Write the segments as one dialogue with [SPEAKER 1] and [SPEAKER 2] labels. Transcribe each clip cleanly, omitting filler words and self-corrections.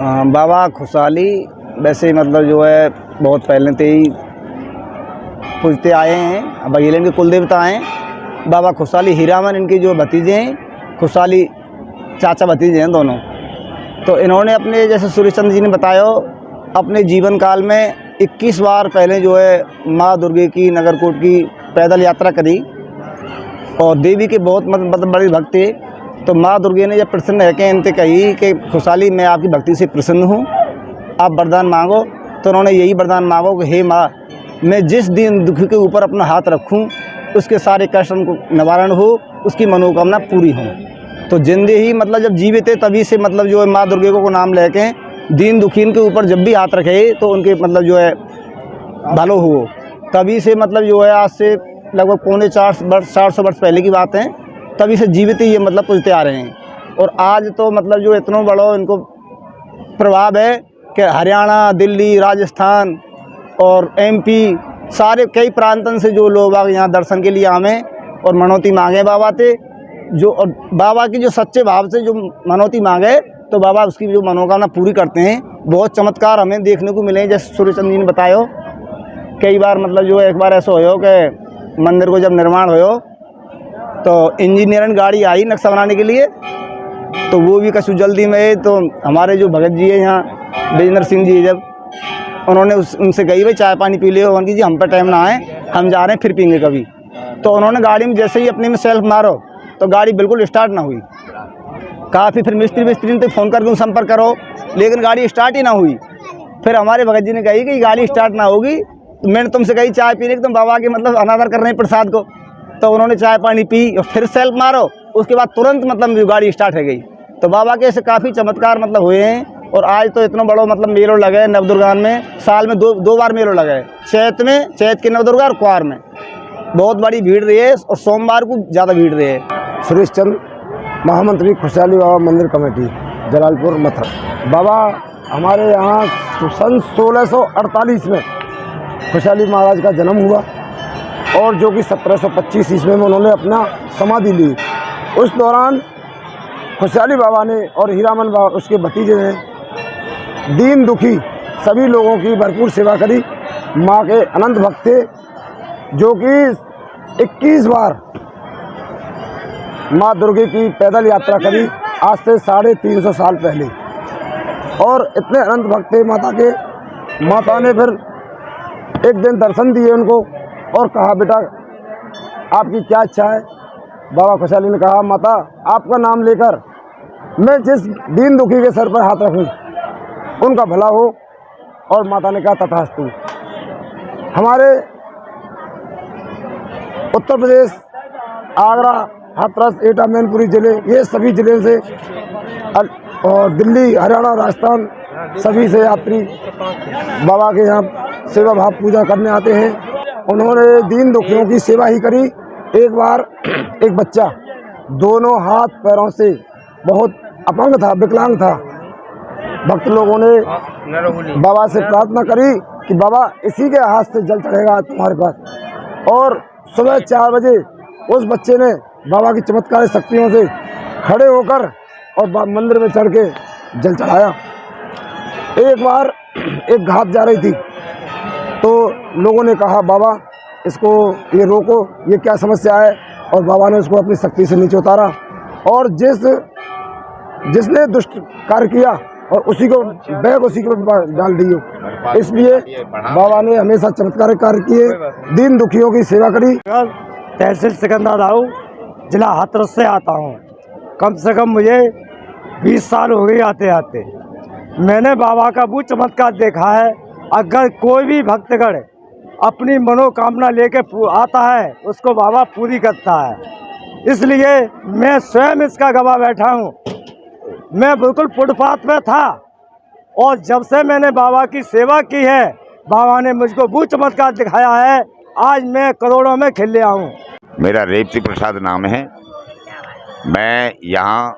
[SPEAKER 1] बाबा खुशहाली वैसे मतलब जो है बहुत पहले से ही पूजते आए हैं। बघेले के कुल देवता हैं। बाबा खुशहाली हीरामन इनके जो भतीजे हैं, खुशहाली चाचा भतीजे हैं दोनों। तो इन्होंने अपने जैसे सूर्य चंद्र जी ने बताया अपने जीवन काल में 21 बार पहले जो है माँ दुर्गे की नगरकोट की पैदल यात्रा करी और देवी के बहुत मतलब बड़े भक्त थे। तो माँ दुर्गे ने जब प्रसन्न है के इनसे कही कि खुशहाली मैं आपकी भक्ति से प्रसन्न हूँ, आप वरदान मांगो। तो उन्होंने यही वरदान मांगो कि हे माँ, मैं जिस दिन दुखी के ऊपर अपना हाथ रखूँ उसके सारे कष्ट को निवारण हो, उसकी मनोकामना पूरी हो। तो जिंदे ही मतलब जब जीवित है तभी से मतलब जो है माँ दुर्गे को नाम लेके दीन दुखीन के ऊपर जब भी हाथ रखे तो उनके मतलब जो है भलो हो। तभी से मतलब जो है आज से लगभग 400 वर्ष पहले की बात है, तभी से जीवित ही ये मतलब पूजते आ रहे हैं। और आज तो मतलब जो इतना बड़ा इनको प्रभाव है कि हरियाणा, दिल्ली, राजस्थान और एमपी सारे कई प्रांतन से जो लोग यहाँ दर्शन के लिए आवे और मनौती मांगे बाबा थे जो, और बाबा की जो सच्चे भाव से जो मनौती मांगे तो बाबा उसकी जो मनोकामना पूरी करते हैं। बहुत चमत्कार हमें देखने को मिले, जैसे सूर्यचंद्र जी ने बताया कई बार मतलब जो एक बार ऐसा हो कि मंदिर को जब निर्माण हो तो इंजीनियर गाड़ी आई नक्शा बनाने के लिए, तो वो भी कछु जल्दी में। तो हमारे जो भगत जी है यहाँ विजेंद्र सिंह जी, जब उन्होंने उनसे कही भाई चाय पानी पी लियो, उनकी जी हम पर टाइम ना आए, हम जा रहे हैं फिर पीएंगे कभी। तो उन्होंने गाड़ी में जैसे ही अपने में सेल्फ मारो तो गाड़ी बिल्कुल स्टार्ट ना हुई। काफ़ी फिर मिस्त्री ने तो फ़ोन करके संपर्क करो, लेकिन गाड़ी स्टार्ट ही ना हुई। फिर हमारे भगत जी ने कही कि गाड़ी स्टार्ट ना होगी तो मैंने तुमसे कही चाय पीने की, तुम बाबा के मतलब अनादर कर रहे हैं प्रसाद को। तो उन्होंने चाय पानी पी और फिर सेल्फ मारो, उसके बाद तुरंत मतलब गाड़ी स्टार्ट हो गई। तो बाबा के ऐसे काफ़ी चमत्कार मतलब हुए हैं। और आज तो इतना बड़ा मतलब मेलो लगे नवदुर्गान में, साल में दो बार मेलो लगे, चैत के नवदुर्गा और कुआर में बहुत बड़ी भीड़ रही है और सोमवार को ज़्यादा भीड़ रही है।
[SPEAKER 2] सुरेश चंद्र, महामंत्री खुशहाली बाबा मंदिर कमेटी, जलालपुर मथुरा। बाबा हमारे यहाँ सन 1648 में खुशहाली महाराज का जन्म हुआ और जो कि 1725 ईस्वी में उन्होंने अपना समाधि ली। उस दौरान खुशहाली बाबा ने और हीरामन बाबा उसके भतीजे ने दीन दुखी सभी लोगों की भरपूर सेवा करी। माँ के अनंत भक्त थे जो कि 21 बार माँ दुर्गे की पैदल यात्रा करी आज से 350 साल पहले। और इतने अनंत भक्त थे माता के, माता ने फिर एक दिन दर्शन दिए उनको और कहा बेटा आपकी क्या इच्छा है। बाबा खुशहाली ने कहा माता आपका नाम लेकर मैं जिस दीन दुखी के सर पर हाथ रखूं उनका भला हो। और माता ने कहा तथास्तु। हमारे उत्तर प्रदेश, आगरा, हाथरस, एटा, मैनपुरी ज़िले, ये सभी ज़िले से और दिल्ली, हरियाणा, राजस्थान सभी से यात्री बाबा के यहाँ सेवा भाव पूजा करने आते हैं। उन्होंने दीन दुखियों की सेवा ही करी। एक बार एक बच्चा दोनों हाथ पैरों से बहुत अपंग था, विकलांग था। भक्त लोगों ने बाबा से प्रार्थना करी कि बाबा इसी के हाथ से जल चढ़ेगा तुम्हारे पास। और सुबह 4 बजे उस बच्चे ने बाबा की चमत्कारी शक्तियों से खड़े होकर और मंदिर में चढ़ के जल चढ़ाया। एक बार एक घाट जा रही थी तो लोगों ने कहा बाबा इसको ये रोको, ये क्या समस्या है। और बाबा ने उसको अपनी शक्ति से नीचे उतारा और जिसने दुष्ट कार्य किया और उसी को बैग उसी के ऊपर डाल दिए। इसलिए बाबा ने हमेशा चमत्कारिक कार्य किए, दीन दुखियों की सेवा करी।
[SPEAKER 3] तहसील सिकंदर राव, जिला हाथरस से आता हूँ। कम से कम मुझे 20 साल हो गए आते आते। मैंने बाबा का वो चमत्कार देखा है, अगर कोई भी भक्तगण अपनी मनोकामना लेके आता है उसको बाबा पूरी करता है। इसलिए मैं स्वयं इसका गवाह बैठा हूँ। मैं बिल्कुल फुटपाथ में था और जब से मैंने बाबा की सेवा की है बाबा ने मुझको वो चमत्कार दिखाया है, आज मैं करोड़ों में खिल गया हूँ।
[SPEAKER 4] मेरा रेवती प्रसाद नाम है। मैं यहाँ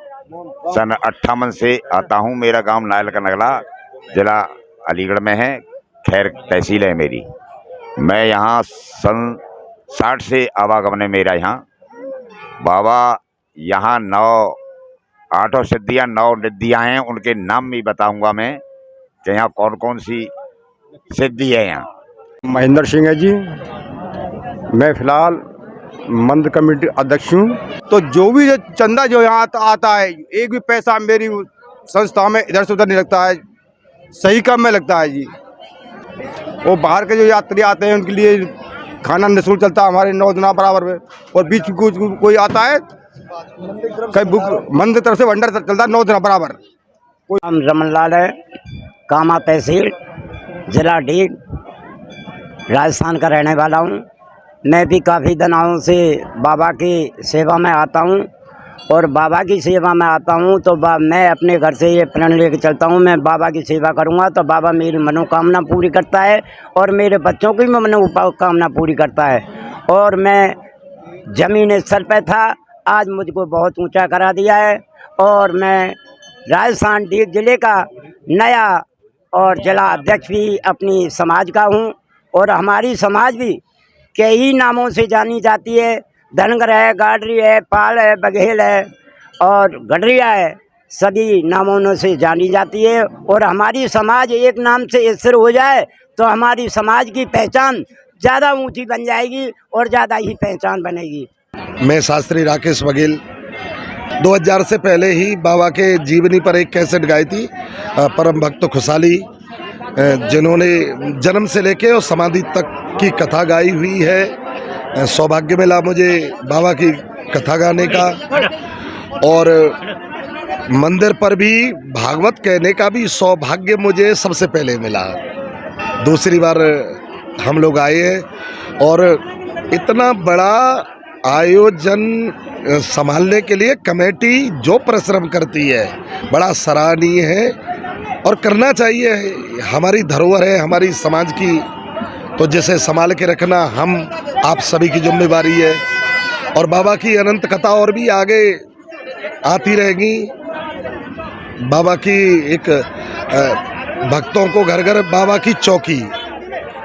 [SPEAKER 4] सन 58 से आता हूँ। मेरा गांव नायल का नगला, जिला अलीगढ़ में है, खैर तहसील है मेरी। मैं यहाँ सन 60 से आवागमन है मेरा यहाँ। बाबा यहाँ 9 8 सिद्धियाँ 9 निधियाँ हैं, उनके नाम भी बताऊंगा मैं कि यहाँ कौन कौन सी सिद्धि है। यहाँ
[SPEAKER 2] महेंद्र सिंह है जी, मैं फिलहाल मंदिर कमेटी अध्यक्ष हूँ। तो जो भी चंदा जो यहाँ आता है, एक भी पैसा मेरी संस्था में इधर से उधर नहीं लगता है, सही काम में लगता है जी। वो बाहर के जो यात्री आते हैं उनके लिए खाना निःशुल्क चलता है हमारे 9 दिना बराबर में, और बीच में कोई आता है कहीं बुक मंदिर तरफ से भंडार चलता है 9 दिना बराबर।
[SPEAKER 5] नाम रमन लाल है, कामा तहसील, जिला ढीग, राजस्थान का रहने वाला हूँ। मैं भी काफ़ी दिनों से बाबा की सेवा में आता हूँ, और बाबा की सेवा में आता हूँ तो मैं अपने घर से ये प्रण लेके चलता हूँ, मैं बाबा की सेवा करूँगा तो बाबा मेरी मनोकामना पूरी करता है, और मेरे बच्चों की भी मनोकामना पूरी करता है। और मैं ज़मीन सर पे था, आज मुझको बहुत ऊंचा करा दिया है, और मैं राजस्थान ढीग जिले का नया और जिला अध्यक्ष भी अपनी समाज का हूँ। और हमारी समाज भी कई नामों से जानी जाती है, धनगर है, गाडरी है, पाल है, बघेल है और गडरिया है, सभी नामों से जानी जाती है। और हमारी समाज एक नाम से स्थिर हो जाए तो हमारी समाज की पहचान ज़्यादा ऊंची बन जाएगी और ज़्यादा ही पहचान बनेगी।
[SPEAKER 6] मैं शास्त्री राकेश बघेल 2000 से पहले ही बाबा के जीवनी पर एक कैसेट गाई थी, परम भक्त खुशहाली, जिन्होंने जन्म से लेके और समाधि तक की कथा गाई हुई है। सौभाग्य मिला मुझे बाबा की कथा गाने का, और मंदिर पर भी भागवत कहने का भी सौभाग्य मुझे सबसे पहले मिला। दूसरी बार हम लोग आए हैं, और इतना बड़ा आयोजन संभालने के लिए कमेटी जो परिश्रम करती है बड़ा सराहनीय है, और करना चाहिए। हमारी धरोहर है हमारी समाज की, तो जिसे संभाल के रखना हम आप सभी की जिम्मेवारी है। और बाबा की अनंत कथा और भी आगे आती रहेगी। बाबा की एक भक्तों को घर घर बाबा की चौकी,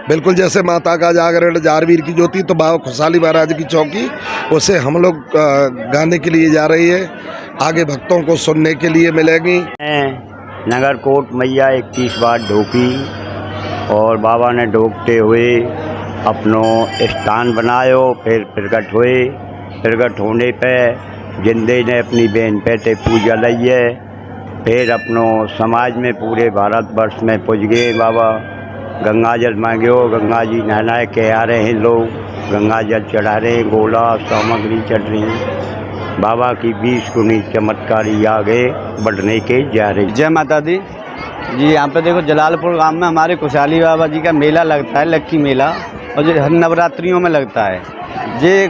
[SPEAKER 6] बिल्कुल जैसे माता का जागरण, जारवीर की ज्योति, तो बाबा खुशहाली महाराज की चौकी, उसे हम लोग गाने के लिए जा रही है, आगे भक्तों को सुनने के लिए मिलेगी।
[SPEAKER 5] नगरकोट मैया 21 बार ढोकी, और बाबा ने ढोकते हुए अपनो स्थान बनायो, फिर प्रकट हुए। प्रकट होने पे जिंदे ने अपनी बहन पे पूजा लई है, फिर अपनो समाज में पूरे भारतवर्ष में पुज गए। बाबा गंगा जल मांगो, गंगा जी नहलाए के आ रहे हैं लोग, गंगा जल चढ़ा रहे हैं, गोला सामग्री चढ़ रही है। बाबा की 20 गुनी चमत्कारी आगे बढ़ने के जा रही।
[SPEAKER 1] जय माता दी जी। यहाँ पे देखो जलालपुर गांव में हमारे खुशहाली बाबा जी का मेला लगता है, लक्की मेला, और जो हर नवरात्रियों में लगता है। ये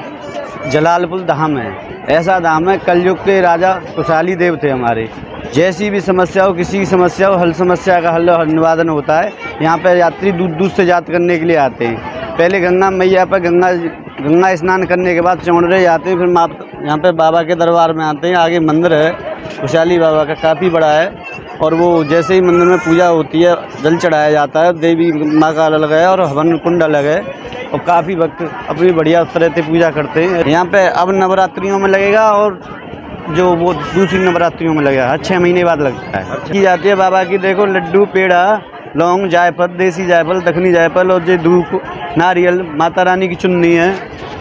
[SPEAKER 1] जलालपुर धाम है, ऐसा धाम है, कलयुग के राजा खुशहाली देव थे हमारे। जैसी भी समस्या हो, किसी की समस्या हो, हल समस्या का हल और निवारण होता है। यहाँ पे यात्री दूर दूर से यात्रा करने के लिए आते हैं। पहले गंगा मैया पर गंगा स्नान करने के बाद चौंडरे जाते हैं, फिर यहाँ पे बाबा के दरबार में आते हैं। आगे मंदिर है खुशहाली बाबा का, काफ़ी बड़ा है, और वो जैसे ही मंदिर में पूजा होती है, जल चढ़ाया जाता है, देवी माँ का अलग है और हवन कुंड अलग है, और काफ़ी भक्त अपनी बढ़िया तरह से पूजा करते हैं। यहाँ पे अब नवरात्रियों में लगेगा, और जो वो दूसरी नवरात्रियों में लगेगा, 6 महीने बाद लगता है। की जाती है बाबा की, देखो लड्डू, पेड़ा, लौंग, जायफल, देसी जायफल, दक्षिणी जायफल, और जो धूप, नारियल, माता रानी की चुन्नी है,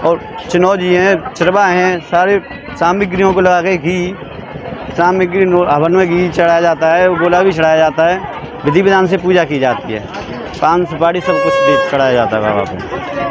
[SPEAKER 1] और चिनौजी हैं, चिरवा हैं, सारे सामग्रियों को लगा के घी सामग्री हवन में घी चढ़ाया जाता है, गोला भी चढ़ाया जाता है, विधि विधान से पूजा की जाती है, पान सुपारी सब कुछ चढ़ाया जाता है बाबा को।